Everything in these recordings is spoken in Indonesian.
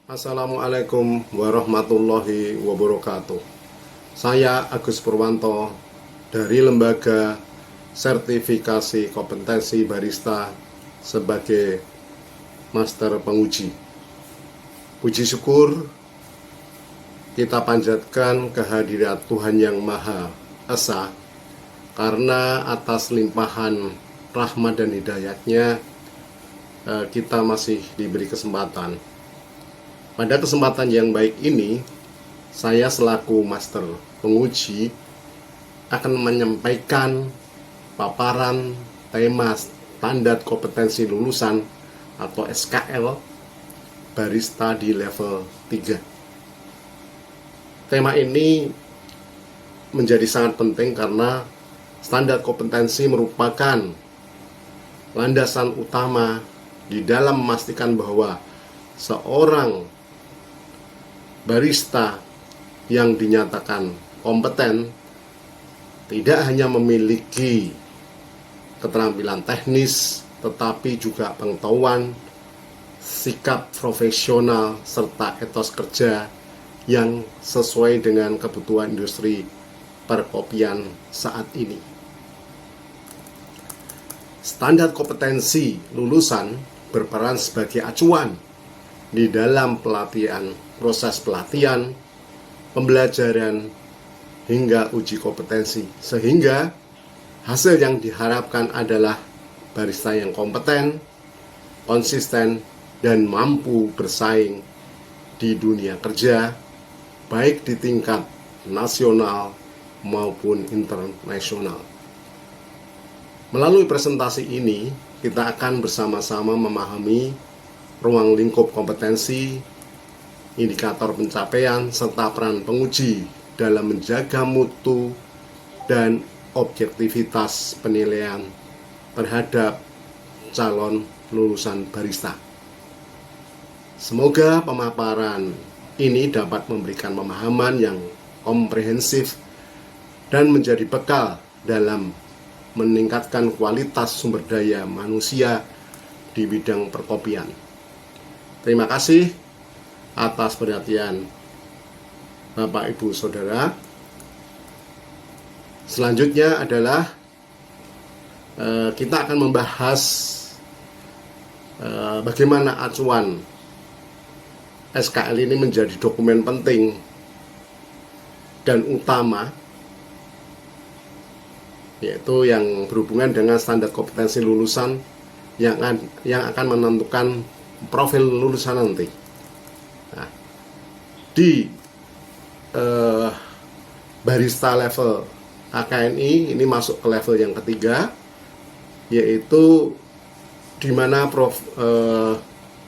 Assalamualaikum warahmatullahi wabarakatuh. Saya Agus Purwanto dari Lembaga Sertifikasi Kompetensi Barista sebagai Master Penguji. Puji syukur kita panjatkan kehadirat Tuhan Yang Maha Esa, karena atas limpahan rahmat dan hidayatnya kita masih diberi kesempatan. Pada kesempatan yang baik ini, saya selaku Master Penguji akan menyampaikan paparan tema standar kompetensi lulusan atau SKL barista di level 3. Tema ini menjadi sangat penting karena standar kompetensi merupakan landasan utama di dalam memastikan bahwa seorang barista yang dinyatakan kompeten tidak hanya memiliki keterampilan teknis, tetapi juga pengetahuan, sikap profesional, serta etos kerja yang sesuai dengan kebutuhan industri perkopian saat ini. Standar kompetensi lulusan berperan sebagai acuan di dalam proses pelatihan, pembelajaran, hingga uji kompetensi, sehingga hasil yang diharapkan adalah barista yang kompeten, konsisten, dan mampu bersaing di dunia kerja, baik di tingkat nasional maupun internasional. Melalui presentasi ini, kita akan bersama-sama memahami ruang lingkup kompetensi, indikator pencapaian, serta peran penguji dalam menjaga mutu dan objektivitas penilaian terhadap calon lulusan barista. Semoga pemaparan ini dapat memberikan pemahaman yang komprehensif dan menjadi bekal dalam meningkatkan kualitas sumber daya manusia di bidang perkopian. Terima kasih atas perhatian Bapak Ibu Saudara. Selanjutnya adalah kita akan membahas bagaimana acuan SKL ini menjadi dokumen penting dan utama, yaitu yang berhubungan dengan standar kompetensi lulusan yang akan menentukan profil lulusan nanti. Nah, di barista level KKNI ini masuk ke level yang ketiga, yaitu di mana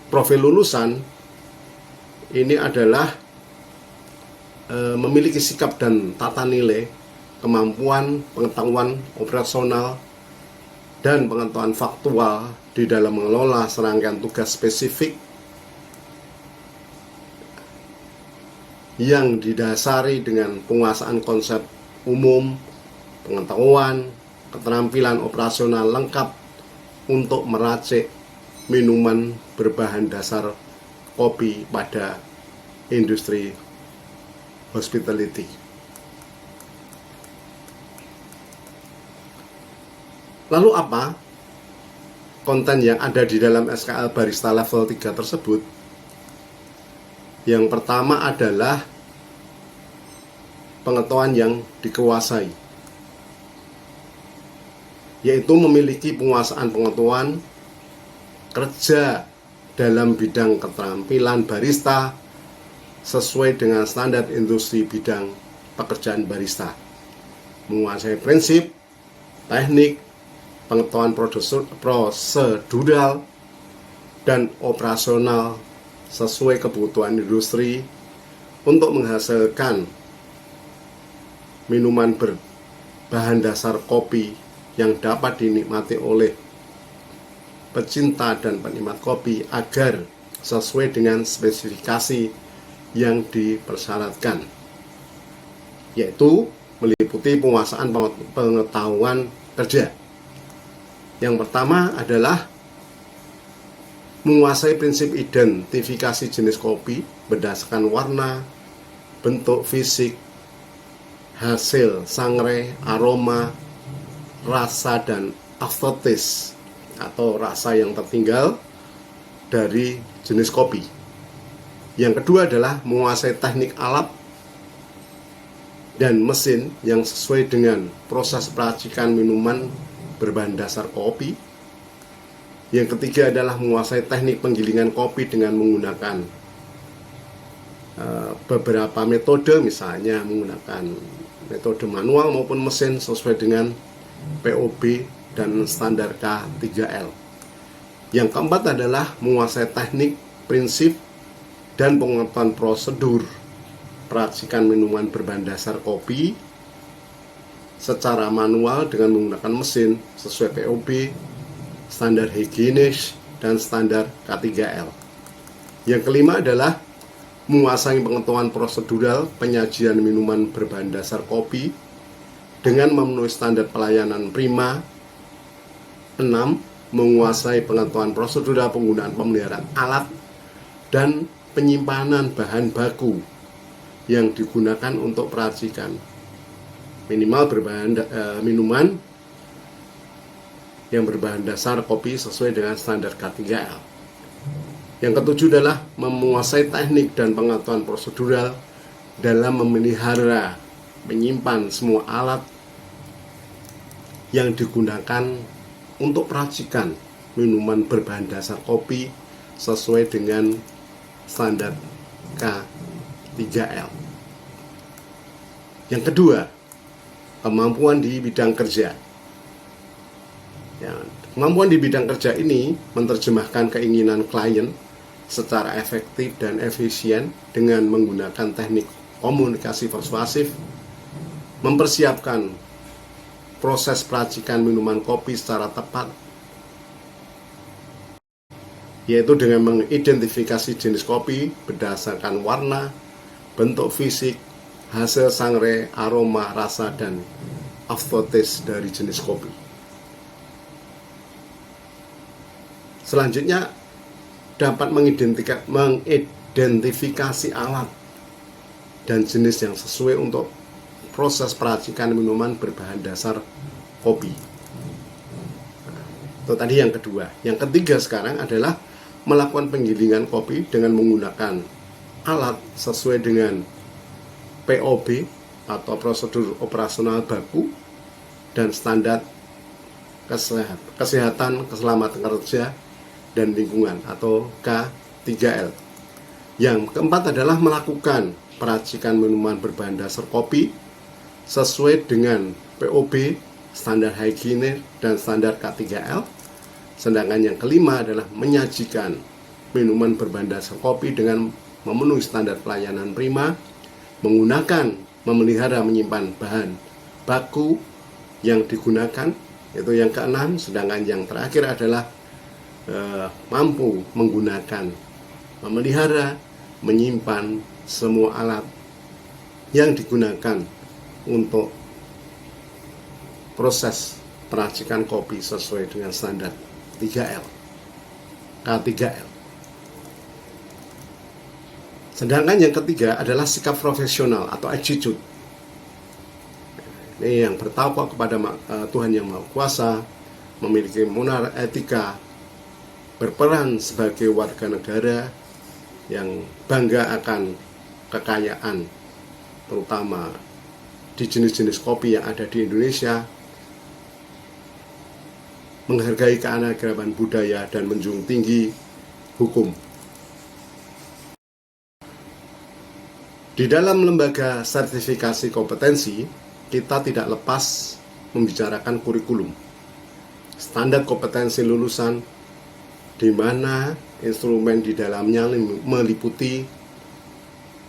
profil lulusan ini adalah memiliki sikap dan tata nilai, kemampuan, pengetahuan operasional, dan pengetahuan faktual di dalam mengelola serangkaian tugas spesifik yang didasari dengan penguasaan konsep umum, pengetahuan, keterampilan operasional lengkap untuk meracik minuman berbahan dasar kopi pada industri hospitality. Lalu apa konten yang ada di dalam SKL barista level 3 tersebut? Yang pertama adalah pengetahuan yang dikuasai, yaitu memiliki penguasaan pengetahuan kerja dalam bidang keterampilan barista sesuai dengan standar industri bidang pekerjaan barista, menguasai prinsip, teknik, pengetahuan prosedural dan operasional sesuai kebutuhan industri untuk menghasilkan minuman berbahan dasar kopi yang dapat dinikmati oleh pecinta dan penikmat kopi agar sesuai dengan spesifikasi yang dipersyaratkan, yaitu meliputi penguasaan pengetahuan kerja. Yang pertama adalah menguasai prinsip identifikasi jenis kopi berdasarkan warna, bentuk fisik, hasil sangrai, aroma, rasa, dan aftertaste atau rasa yang tertinggal dari jenis kopi. Yang kedua adalah menguasai teknik alat dan mesin yang sesuai dengan proses peracikan minuman berbahan dasar kopi. Yang ketiga adalah menguasai teknik penggilingan kopi dengan menggunakan beberapa metode, misalnya menggunakan metode manual maupun mesin sesuai dengan POB dan standar K3L. Yang keempat adalah menguasai teknik, prinsip, dan pengetahuan prosedur peracikan minuman berbahan dasar kopi secara manual dengan menggunakan mesin sesuai POB, standar higienis, dan standar K3L. Yang kelima adalah menguasai pengetahuan prosedural penyajian minuman berbahan dasar kopi dengan memenuhi standar pelayanan prima. 6. Menguasai pengetahuan prosedural penggunaan pemeliharaan alat dan penyimpanan bahan baku yang digunakan untuk peracikan minimal minuman yang berbahan dasar kopi sesuai dengan standar K3L. Yang ketujuh adalah menguasai teknik dan pengetahuan prosedural dalam memelihara, menyimpan semua alat yang digunakan untuk peracikan minuman berbahan dasar kopi sesuai dengan standar K3L. Yang kedua, kemampuan di bidang kerja. Kemampuan di bidang kerja ini menerjemahkan keinginan klien secara efektif dan efisien dengan menggunakan teknik komunikasi persuasif, mempersiapkan proses peracikan minuman kopi secara tepat, yaitu dengan mengidentifikasi jenis kopi berdasarkan warna, bentuk fisik, hasil sangrai, aroma, rasa, dan aftertaste dari jenis kopi. Selanjutnya, dapat mengidentifikasi alat dan jenis yang sesuai untuk proses peracikan minuman berbahan dasar kopi. Itu tadi yang kedua. Yang ketiga sekarang adalah melakukan penggilingan kopi dengan menggunakan alat sesuai dengan POB atau prosedur operasional baku dan standar kesehatan, keselamatan kerja, dan lingkungan atau K3L. Yang keempat adalah melakukan peracikan minuman berbahan dasar kopi sesuai dengan POB, standar higienis, dan standar K3L. Sedangkan yang kelima adalah menyajikan minuman berbahan dasar kopi dengan memenuhi standar pelayanan prima, menggunakan, memelihara, menyimpan bahan baku yang digunakan, itu yang keenam. Sedangkan yang terakhir adalah mampu menggunakan, memelihara, menyimpan semua alat yang digunakan untuk proses peracikan kopi sesuai dengan standar K3L. Sedangkan yang ketiga adalah sikap profesional atau attitude. Ini yang bertakwa kepada Tuhan Yang Maha Kuasa, memiliki moral etika, berperan sebagai warga negara yang bangga akan kekayaan, terutama di jenis-jenis kopi yang ada di Indonesia, menghargai keanekaragaman budaya dan menjunjung tinggi hukum. Di dalam lembaga sertifikasi kompetensi, kita tidak lepas membicarakan kurikulum, standar kompetensi lulusan, di mana instrumen di dalamnya meliputi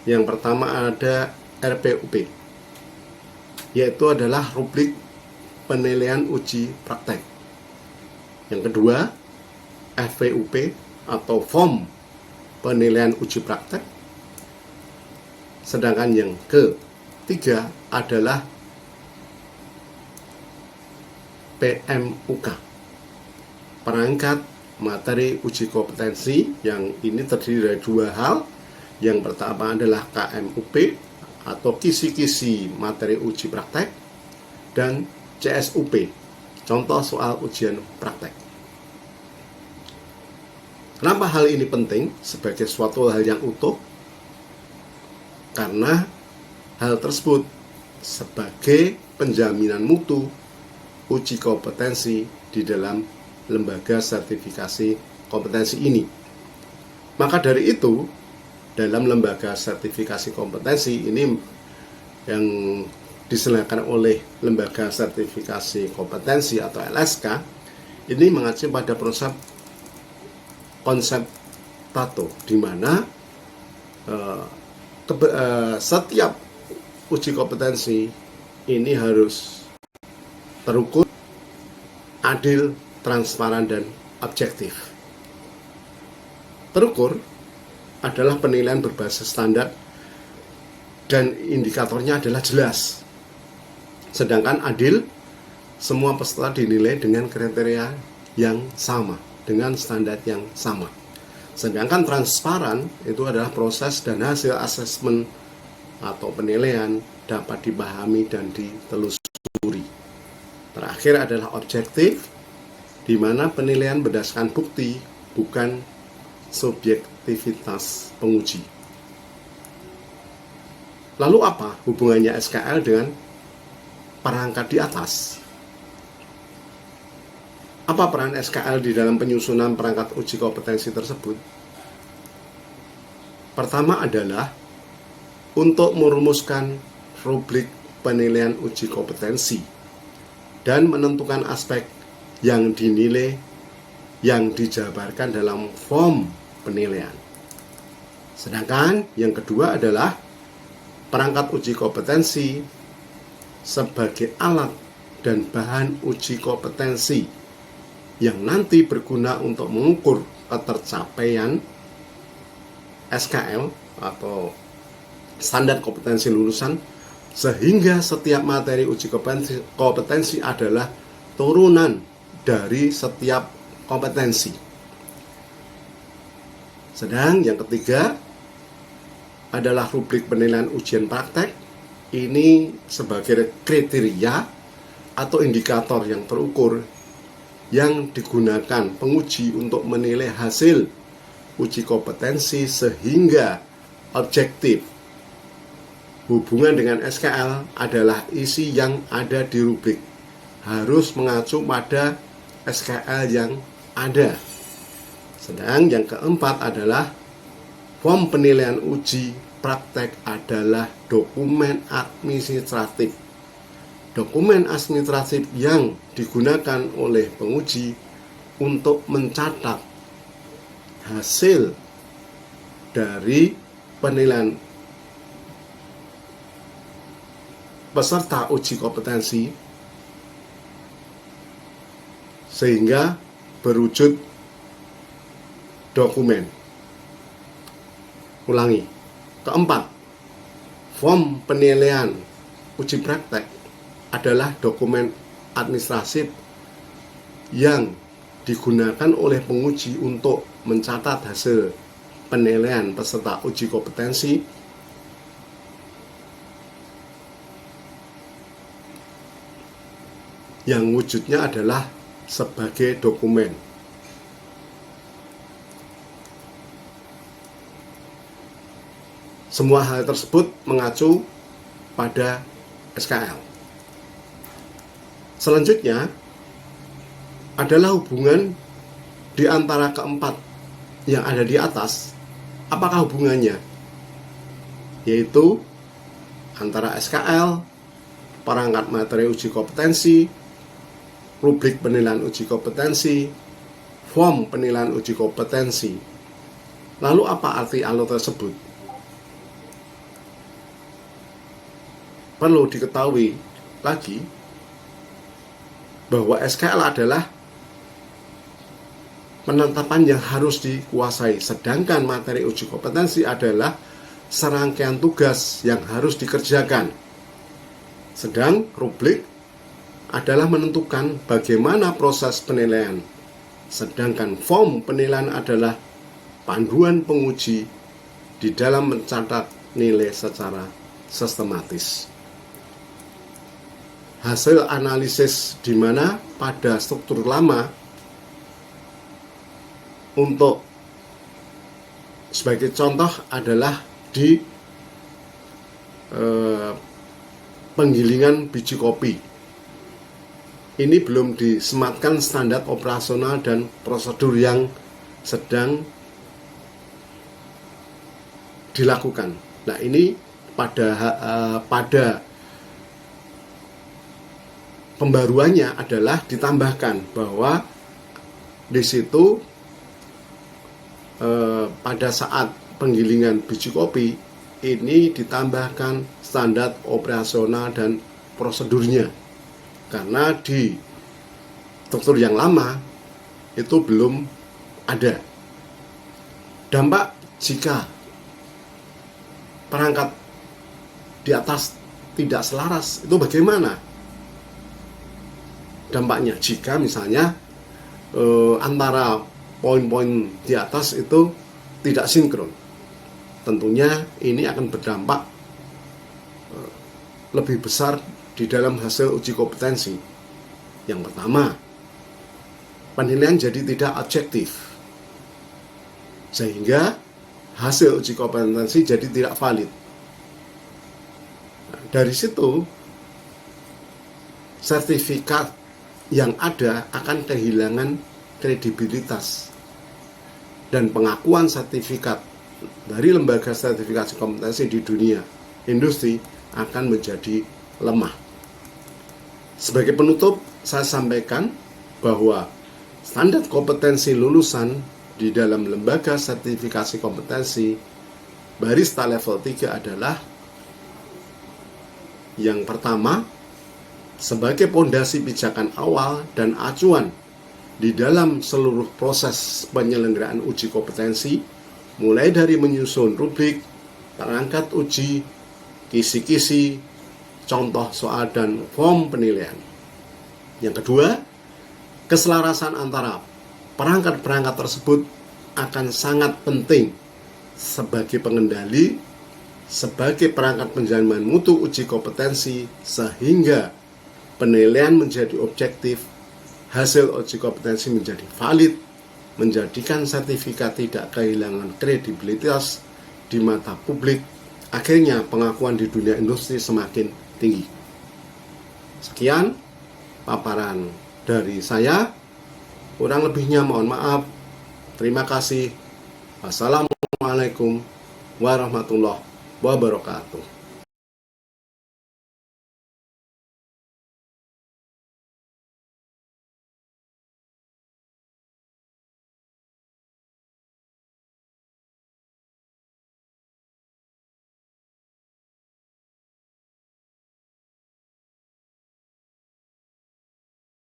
yang pertama ada RPUP, yaitu adalah rubrik penilaian uji praktek. Yang kedua, FPUP atau form penilaian uji praktek. Sedangkan yang ketiga adalah PMUK, perangkat materi uji kompetensi yang ini terdiri dari dua hal. Yang pertama adalah KMUP atau kisi-kisi materi uji praktek, dan CSUP, contoh soal ujian praktek. Kenapa hal ini penting sebagai suatu hal yang utuh? Karena hal tersebut sebagai penjaminan mutu uji kompetensi di dalam lembaga sertifikasi kompetensi ini. Maka dari itu, dalam lembaga sertifikasi kompetensi ini yang diselenggarakan oleh lembaga sertifikasi kompetensi atau LSK, ini mengacu pada konsep TATO, di mana setiap uji kompetensi ini harus terukur, adil, transparan, dan objektif. Terukur adalah penilaian berbasis standar dan indikatornya adalah jelas. Sedangkan adil, semua peserta dinilai dengan kriteria yang sama, dengan standar yang sama. Sedangkan transparan itu adalah proses dan hasil asesmen atau penilaian dapat dipahami dan ditelusuri. Terakhir adalah objektif, di mana penilaian berdasarkan bukti, bukan subjektivitas penguji. Lalu apa hubungannya SKL dengan perangkat di atas? Apa peran SKL di dalam penyusunan perangkat uji kompetensi tersebut? Pertama adalah untuk merumuskan rubrik penilaian uji kompetensi dan menentukan aspek yang dinilai yang dijabarkan dalam form penilaian. Sedangkan yang kedua adalah perangkat uji kompetensi sebagai alat dan bahan uji kompetensi yang nanti berguna untuk mengukur ketercapaian SKL atau standar kompetensi lulusan, sehingga setiap materi uji kompetensi adalah turunan dari setiap kompetensi. Sedang yang ketiga adalah rubrik penilaian ujian praktek. Ini sebagai kriteria atau indikator yang terukur yang digunakan penguji untuk menilai hasil uji kompetensi sehingga objektif. Hubungan dengan SKL adalah isi yang ada di rubrik harus mengacu pada SKL yang ada. Sedang yang keempat adalah form penilaian uji praktek adalah dokumen administratif. Dokumen administratif yang digunakan oleh penguji untuk mencatat hasil dari penilaian peserta uji kompetensi sehingga berwujud dokumen. Ulangi. Keempat, form penilaian uji praktek adalah dokumen administratif yang digunakan oleh penguji untuk mencatat hasil penilaian peserta uji kompetensi yang wujudnya adalah sebagai dokumen. Semua hal tersebut mengacu pada SKL. Selanjutnya adalah hubungan di antara keempat yang ada di atas. Apakah hubungannya? Yaitu antara SKL, perangkat materi uji kompetensi, rubrik penilaian uji kompetensi, form penilaian uji kompetensi. Lalu apa arti alur tersebut? Perlu diketahui lagi bahwa SKL adalah penetapan yang harus dikuasai, sedangkan materi uji kompetensi adalah serangkaian tugas yang harus dikerjakan. Sedang rubrik adalah menentukan bagaimana proses penilaian sedangkan form penilaian adalah panduan penguji di dalam mencatat nilai secara sistematis. Hasil analisis di mana pada struktur lama untuk sebagai contoh adalah di penggilingan biji kopi. Ini belum disematkan standar operasional dan prosedur yang sedang dilakukan. Nah, ini pada pembaruannya adalah ditambahkan bahwa di situ pada saat penggilingan biji kopi ini ditambahkan standar operasional dan prosedurnya, karena di struktur yang lama itu belum ada. Dampak jika perangkat di atas tidak selaras itu bagaimana dampaknya jika misalnya antara poin-poin di atas itu tidak sinkron? Tentunya ini akan berdampak lebih besar di dalam hasil uji kompetensi. Yang pertama, penilaian jadi tidak objektif, sehingga hasil uji kompetensi jadi tidak valid. Nah, dari situ sertifikat yang ada akan kehilangan kredibilitas, dan pengakuan sertifikat dari lembaga sertifikasi kompetensi di dunia industri akan menjadi lemah. Sebagai penutup, saya sampaikan bahwa standar kompetensi lulusan di dalam lembaga sertifikasi kompetensi barista level 3 adalah yang pertama, sebagai pondasi pijakan awal dan acuan di dalam seluruh proses penyelenggaraan uji kompetensi, mulai dari menyusun rubrik, perangkat uji, kisi-kisi, contoh soal, dan form penilaian. Yang kedua, keselarasan antara perangkat-perangkat tersebut akan sangat penting sebagai pengendali, sebagai perangkat penjamin mutu uji kompetensi, sehingga penilaian menjadi objektif, hasil uji kompetensi menjadi valid, menjadikan sertifikat tidak kehilangan kredibilitas di mata publik, akhirnya pengakuan di dunia industri semakin tinggi. Sekian paparan dari saya, kurang lebihnya mohon maaf. Terima kasih. Wassalamualaikum warahmatullahi wabarakatuh.